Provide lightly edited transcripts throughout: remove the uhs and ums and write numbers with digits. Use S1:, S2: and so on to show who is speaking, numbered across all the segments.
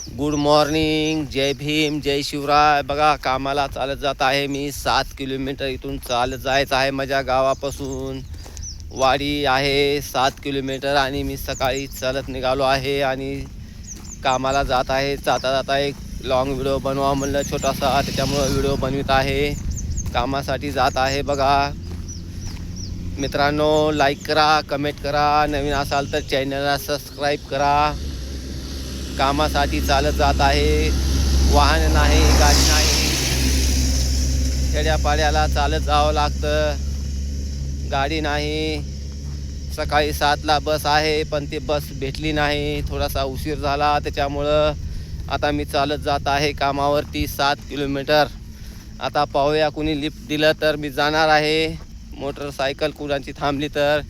S1: Good morning, जय भीम, जय शिवराय. बघा कामाला चालत जात आहे मी. 7 किलोमीटर इथून चालत जायचं आहे. माझ्या गावापासून वाडी आहे 7 किलोमीटर आणि मी सकाळी चालत निघालो आहे आणि कामाला जात आहे. जाता जाता एक लॉंग व्हिडिओ बनवा म्हणलं छोटासा, त्याच्यामुळं व्हिडिओ बनवित आहे. कामासाठी जात आहे. बघा मित्रांनो, लाईक करा, कमेंट करा, नवीन असाल तर चॅनलला सबस्क्राईब करा. कामासाठी चालत जात आहे. वाहन नाही, गाडी नाही, खेड्यापाड्याला चालत जावं लागतं. गाडी नाही. सकाळी 7ला बस आहे पण ती बस भेटली नाही, थोडासा उशीर झाला, त्याच्यामुळं आता मी चालत जात आहे कामावरती 7 किलोमीटर. आता पाहूया कुणी लिफ्ट दिलं तर मी जाणार आहे. मोटरसायकल कुणाची थांबली तर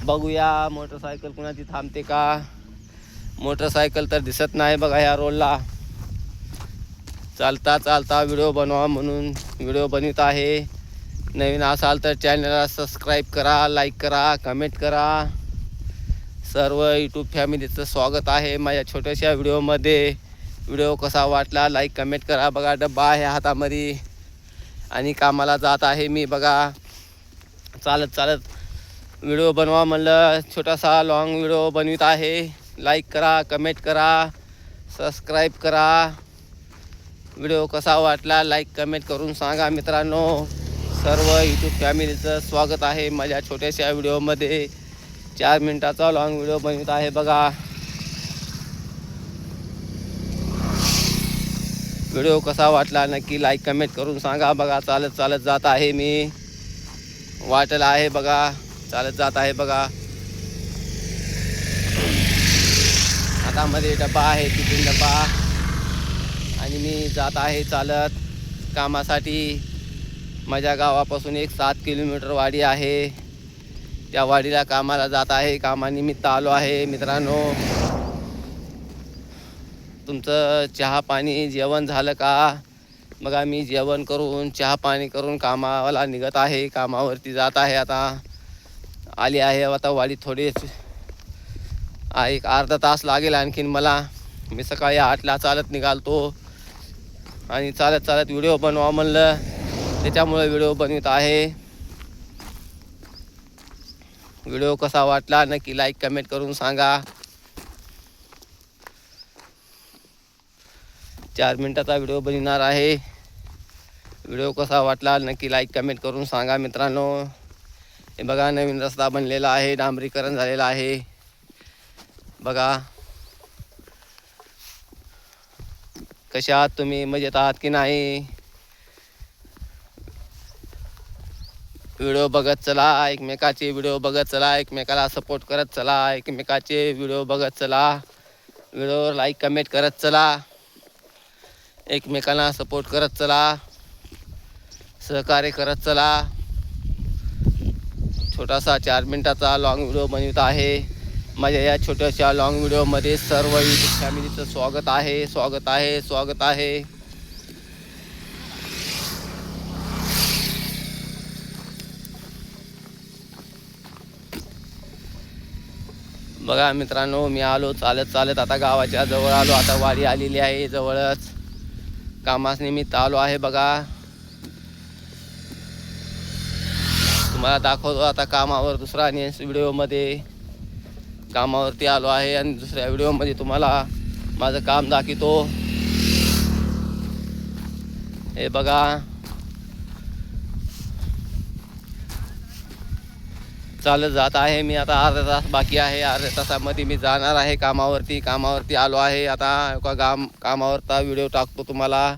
S1: बघूया मोटरसायकल कुणाची थांबते का. मोटरसायकल तर दिसत नाही बघा ह्या रोडला. चालता चालता व्हिडिओ बनवा म्हणून व्हिडिओ बनवित आहे. नवीन असाल तर चॅनलला सबस्क्राईब करा, लाईक करा, कमेंट करा. सर्व यूट्यूब फॅमिलीचं स्वागत आहे माझ्या छोट्याशा व्हिडिओमध्ये. व्हिडिओ कसा वाटला लाईक कमेंट करा. बघा डब्बा आहे हातामध्ये आणि कामाला जात आहे मी. बघा चालत चालत व्हिडिओ बनवा म्हणलं, छोटासा लॉंग व्हिडिओ बनवित आहे. लाईक करा, कमेंट करा, सबस्क्राईब करा. व्हिडिओ कसा वाटला लाईक कमेंट करून सांगा मित्रांनो. सर्व यूट्यूब फॅमिलीचं स्वागत आहे माझ्या छोट्याशा व्हिडिओमध्ये. 4 मिनिटाचा लॉंग व्हिडिओ बनवित आहे. बघा व्हिडिओ कसा वाटला नक्की लाईक कमेंट करून सांगा. बघा चालत चालत जात आहे मी. वाटेला आहे बघा, चालत जात आहे बघा. हातामध्ये डब्बा आहे, टिफिन डब्बा, आणि मी जात आहे चालत कामासाठी. माझ्या गावापासून एक 7 किलोमीटर वाडी आहे. त्या वाडीला कामाला जात आहे. कामानिमित्त आलो आहे मित्रांनो. तुमचं चहा पाणी जेवण झालं का. बघा मी जेवण करून चहा पाणी करून कामाला निघत आहे. कामावरती जात आहे. आता आली आहे आता वाडी. थोडीच एक अर्धा तास लागेल आणखीन मला. मी सकाळी 8ला चालत निघालतो आणि चालत चालत व्हिडिओ बनवा म्हणलं, त्याच्यामुळे व्हिडिओ बनवित आहे. व्हिडिओ कसा वाटला नक्की लाईक कमेंट करून सांगा. 4 मिनिटाचा व्हिडिओ बनवणार आहे. व्हिडिओ कसा वाटला नक्की लाईक कमेंट करून सांगा मित्रांनो. हे बघा नवीन रस्ता बनलेला आहे, डांबरीकरण झालेला आहे. बघा कशा आहात तुम्ही, मजेत आहात की नाही. व्हिडिओ बघत चला, एकमेकाचे व्हिडिओ बघत चला, एकमेकाला सपोर्ट करत चला, एकमेकाचे व्हिडिओ बघत चला, व्हिडिओ लाईक कमेंट करत चला, एकमेकांना सपोर्ट करत चला, सहकार्य करत चला. छोटासा 4 मिनिटाचा लॉंग व्हिडिओ बनवित आहे. माझ्या या छोट्याशा लॉंग व्हिडिओमध्ये सर्व यूट्यूब फॅमिलीचं स्वागत आहे, स्वागत आहे, स्वागत आहे. बघा मित्रांनो, मी आलो चालत चालत आता गावाच्या जवळ आलो. आता वाडी आलेली आहे जवळच. कामानिमित्त आलो आहे. बघा तुम्हाला दाखवतो आता कामावर दुसरा नेक्स्ट व्हिडिओमध्ये. कामावरती आलो आहे आणि दुसऱ्या व्हिडिओमध्ये तुम्हाला माझं काम दाखवतो. हे बघा चालत जात आहे मी. आता अर्धा तास बाकी आहे. अर्ध्या तासामध्ये मी जाणार आहे कामावरती. कामावरती आलो आहे आता. कामावरचा व्हिडिओ टाकतो तुम्हाला.